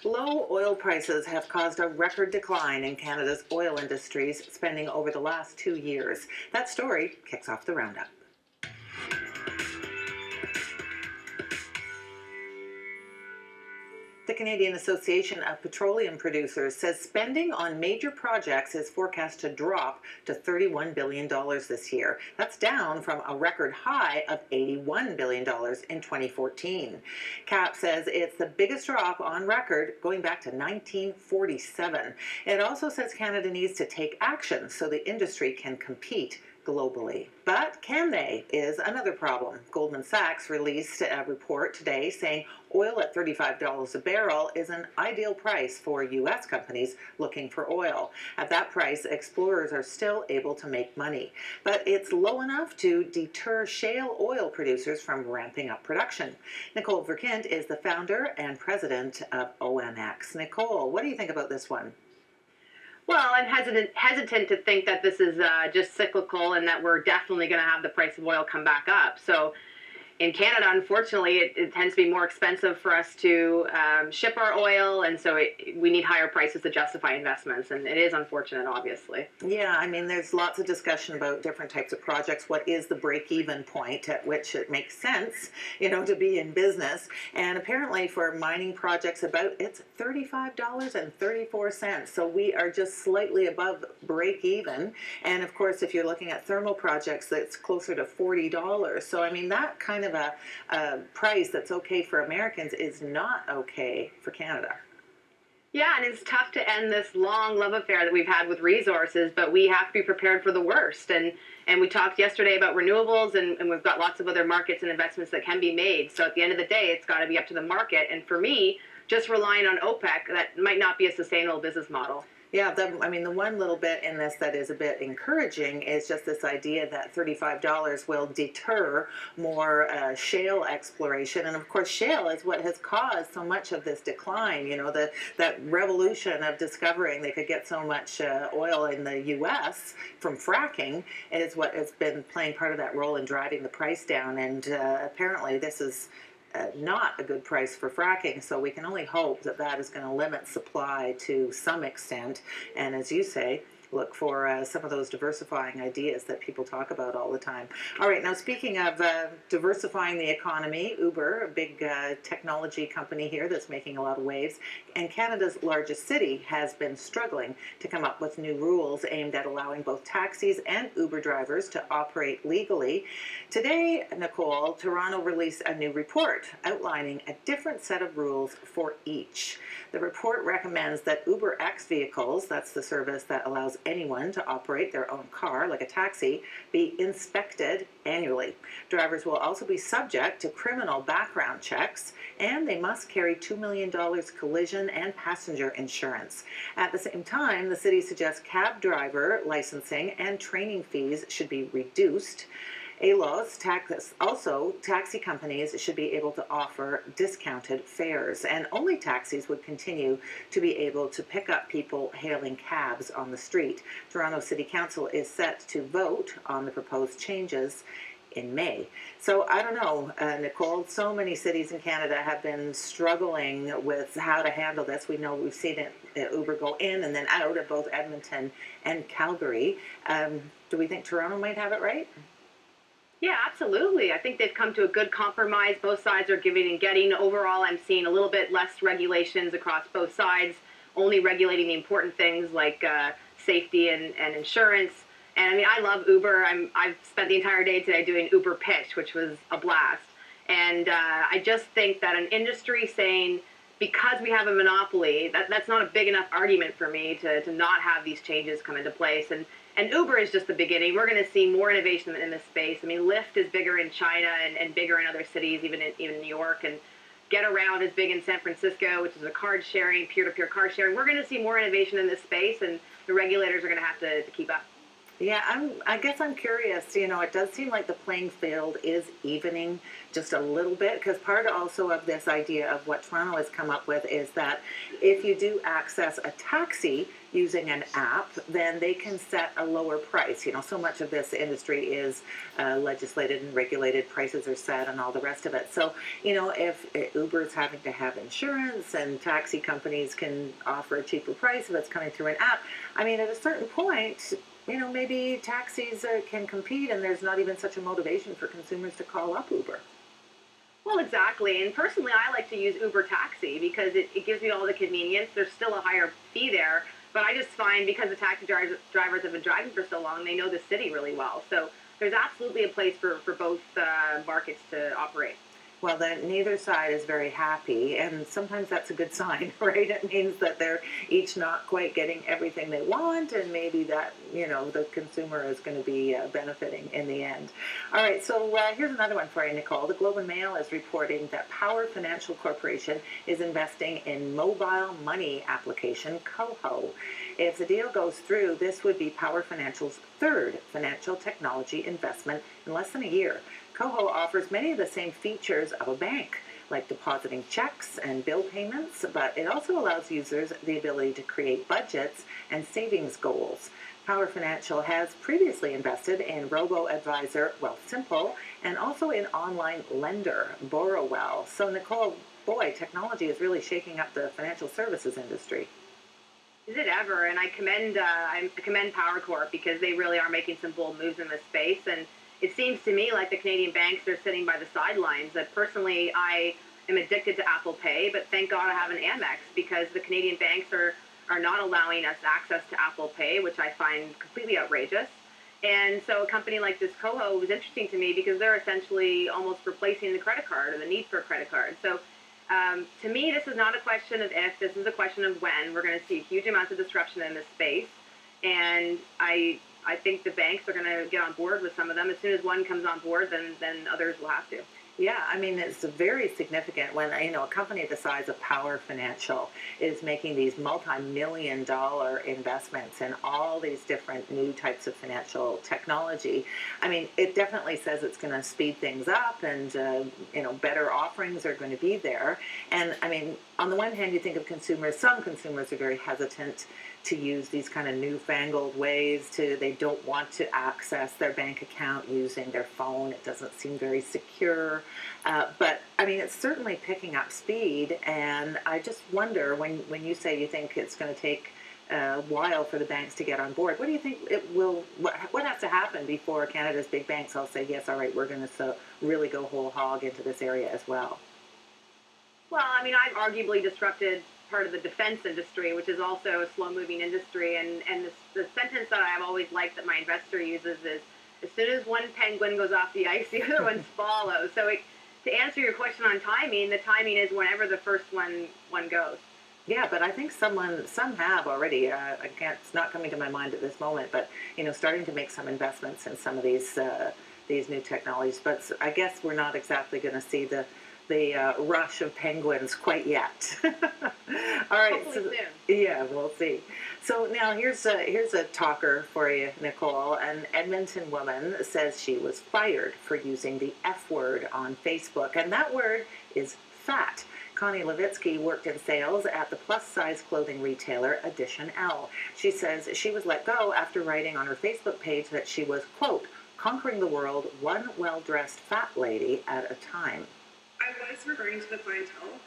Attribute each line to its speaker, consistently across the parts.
Speaker 1: Low oil prices have caused a record decline in Canada's oil industry's spending over the last 2 years. That story kicks off the roundup. The Canadian Association of Petroleum Producers says spending on major projects is forecast to drop to $31 billion this year. That's down from a record high of $81 billion in 2014. CAPP says it's the biggest drop on record going back to 1947. It also says Canada needs to take action so the industry can compete globally. But can they is another problem. Goldman Sachs released a report today saying oil at $35 a barrel is an ideal price for U.S. companies looking for oil. At that price, explorers are still able to make money. But it's low enough to deter shale oil producers from ramping up production. Nicole Verkindt is the founder and president of OMX. Nicole, what do you think about this one?
Speaker 2: Well, I'm hesitant to think that this is just cyclical and that we're definitely going to have the price of oil come back up. So in Canada, unfortunately, it tends to be more expensive for us to ship our oil, and so we need higher prices to justify investments, and it is unfortunate, obviously.
Speaker 1: Yeah, I mean, there's lots of discussion about different types of projects. What is the break-even point at which it makes sense, to be in business? And apparently for mining projects, it's $35.34. So we are just slightly above break-even. And of course, if you're looking at thermal projects, that's closer to $40. So I mean, that kind of a price that's okay for Americans is not okay for Canada.
Speaker 2: Yeah, and it's tough to end this long love affair that we've had with resources, but we have to be prepared for the worst. And we talked yesterday about renewables, and we've got lots of other markets and investments that can be made. So at the end of the day, it's got to be up to the market. And for me, just relying on OPEC, that might not be a sustainable business model.
Speaker 1: Yeah, the one little bit in this that is a bit encouraging is just this idea that $35 will deter more shale exploration. And of course, shale is what has caused so much of this decline. That revolution of discovering they could get so much oil in the U.S. from fracking is what has been playing part of that role in driving the price down. And apparently this is not a good price for fracking, so we can only hope that that is going to limit supply to some extent. And as you say, look for some of those diversifying ideas that people talk about all the time. All right, now speaking of diversifying the economy, Uber, a big technology company here that's making a lot of waves, and Canada's largest city has been struggling to come up with new rules aimed at allowing both taxis and Uber drivers to operate legally. Today, Nicole, Toronto released a new report outlining a different set of rules for each. The report recommends that UberX vehicles, that's the service that allows anyone to operate their own car, like a taxi, be inspected annually. Drivers will also be subject to criminal background checks, and they must carry $2 million collision and passenger insurance. At the same time, the city suggests cab driver licensing and training fees should be reduced. Also, taxi companies should be able to offer discounted fares, and only taxis would continue to be able to pick up people hailing cabs on the street. Toronto City Council is set to vote on the proposed changes in May. So I don't know, Nicole, so many cities in Canada have been struggling with how to handle this. We know we've seen Uber go in and then out of both Edmonton and Calgary. Do we think Toronto might have it right?
Speaker 2: Yeah, absolutely. I think they've come to a good compromise. Both sides are giving and getting. Overall, I'm seeing a little bit less regulations across both sides, only regulating the important things like safety and insurance. And I mean, I love Uber. I've spent the entire day today doing Uber Pitch, which was a blast. And I just think that an industry saying, because we have a monopoly, that's not a big enough argument for me to not have these changes come into place. And Uber is just the beginning. We're going to see more innovation in this space. I mean, Lyft is bigger in China and bigger in other cities, even New York. And Get Around is big in San Francisco, which is a card sharing, peer-to-peer car sharing. We're going to see more innovation in this space, and the regulators are going to have to keep up.
Speaker 1: Yeah, I guess I'm curious. It does seem like the playing field is evening just a little bit, because part also of this idea of what Toronto has come up with is that if you do access a taxi using an app, then they can set a lower price. So much of this industry is legislated and regulated, prices are set and all the rest of it. So, if Uber's having to have insurance and taxi companies can offer a cheaper price if it's coming through an app, I mean, at a certain point, maybe taxis can compete, and there's not even such a motivation for consumers to call up Uber.
Speaker 2: Well, exactly. And personally, I like to use Uber Taxi because it gives me all the convenience. There's still a higher fee there, but I just find because the taxi drivers have been driving for so long, they know the city really well. So there's absolutely a place for both markets to operate.
Speaker 1: Well, then neither side is very happy, and sometimes that's a good sign, right? It means that they're each not quite getting everything they want, and maybe that, the consumer is going to be benefiting in the end. All right, so here's another one for you, Nicole. The Globe and Mail is reporting that Power Financial Corporation is investing in mobile money application Koho. If the deal goes through, this would be Power Financial's third financial technology investment in less than a year. Koho offers many of the same features of a bank, like depositing checks and bill payments, but it also allows users the ability to create budgets and savings goals. Power Financial has previously invested in robo-advisor Wealthsimple and also in online lender Borrowell. So, Nicole, boy, technology is really shaking up the financial services industry.
Speaker 2: Is it ever? And I commend Power Corp because they really are making some bold moves in this space. And it seems to me like the Canadian banks are sitting by the sidelines. That personally, I am addicted to Apple Pay, but thank God I have an Amex because the Canadian banks are not allowing us access to Apple Pay, which I find completely outrageous. And so a company like this Koho was interesting to me because they're essentially almost replacing the credit card or the need for a credit card. So to me, this is not a question of if, this is a question of when. We're going to see huge amounts of disruption in this space. And I think the banks are going to get on board with some of them. As soon as one comes on board, then others will have to.
Speaker 1: Yeah, I mean, it's very significant when, a company the size of Power Financial is making these multi-million-dollar investments in all these different new types of financial technology. I mean, it definitely says it's going to speed things up and, better offerings are going to be there. And, I mean, on the one hand, you think of consumers, some consumers are very hesitant to use these kind of newfangled ways they don't want to access their bank account using their phone. It doesn't seem very secure. But I mean, it's certainly picking up speed. And I just wonder when you say you think it's going to take a while for the banks to get on board, what do you think what has to happen before Canada's big banks all say, yes, all right, we're going to really go whole hog into this area as well?
Speaker 2: Well, I mean, I've arguably disrupted part of the defense industry, which is also a slow-moving industry. And the sentence that I've always liked that my investor uses is, as soon as one penguin goes off the ice, the other ones follow. So to answer your question on timing, the timing is whenever the first one goes.
Speaker 1: Yeah, but I think some have already. It's not coming to my mind at this moment, but starting to make some investments in some of these new technologies. But I guess we're not exactly going to see the rush of penguins quite yet. All right.
Speaker 2: Hopefully soon.
Speaker 1: Yeah, we'll see. So now here's a talker for you, Nicole. An Edmonton woman says she was fired for using the F word on Facebook, and that word is fat. Connie Levitsky worked in sales at the plus-size clothing retailer Edition Elle. She says she was let go after writing on her Facebook page that she was, quote, conquering the world one well-dressed fat lady at a time.
Speaker 3: I was referring to the clientele,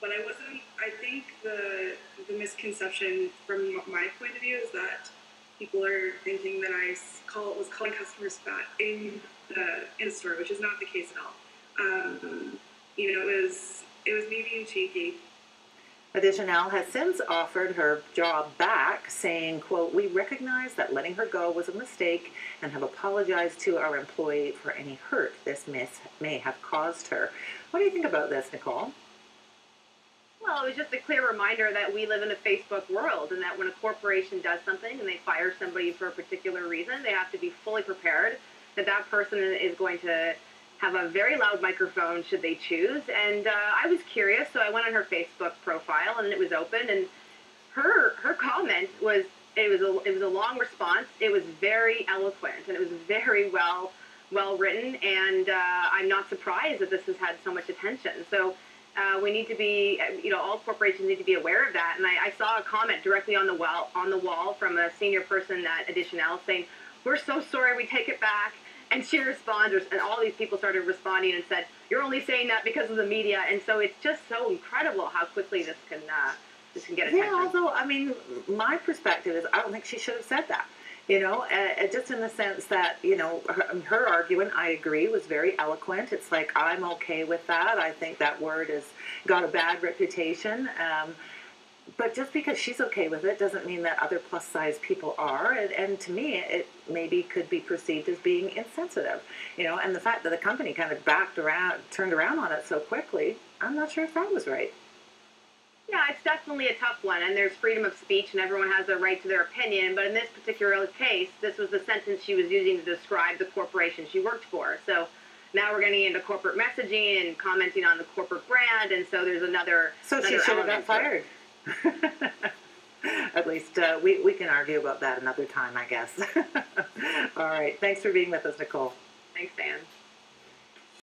Speaker 3: but I wasn't. I think the misconception from my point of view is that people are thinking that I was calling customers fat in the store, which is not the case at all. It was me being cheeky.
Speaker 1: Edition Elle has since offered her job back, saying, quote, we recognize that letting her go was a mistake and have apologized to our employee for any hurt this may have caused her. What do you think about this, Nicole?
Speaker 2: Well, it was just a clear reminder that we live in a Facebook world and that when a corporation does something and they fire somebody for a particular reason, they have to be fully prepared that that person is going to have a very loud microphone should they choose. And I was curious, so I went on her Facebook profile and it was open, and her comment was it was a long response. It was very eloquent, and it was very well written, and I'm not surprised that this has had so much attention. So we need to be, all corporations need to be aware of that. And I saw a comment directly on the wall from a senior person at Elle saying, "We're so sorry, we take it back." And she responds, and all these people started responding and said, "You're only saying that because of the media." And so it's just so incredible how quickly this can get attention.
Speaker 1: Yeah, although, I mean, my perspective is I don't think she should have said that. Just in the sense that, her argument, I agree, was very eloquent. It's like, I'm okay with that. I think that word has got a bad reputation. But just because she's okay with it doesn't mean that other plus-size people are. And to me, it maybe could be perceived as being insensitive. And the fact that the company kind of turned around on it so quickly, I'm not sure if that was right.
Speaker 2: Yeah, it's definitely a tough one, and there's freedom of speech, and everyone has the right to their opinion. But in this particular case, this was the sentence she was using to describe the corporation she worked for. So now we're getting into corporate messaging and commenting on the corporate brand, and so there's another.
Speaker 1: So she should have got fired. At least we can argue about that another time, I guess. All right. Thanks for being with us, Nicole.
Speaker 2: Thanks, Dan.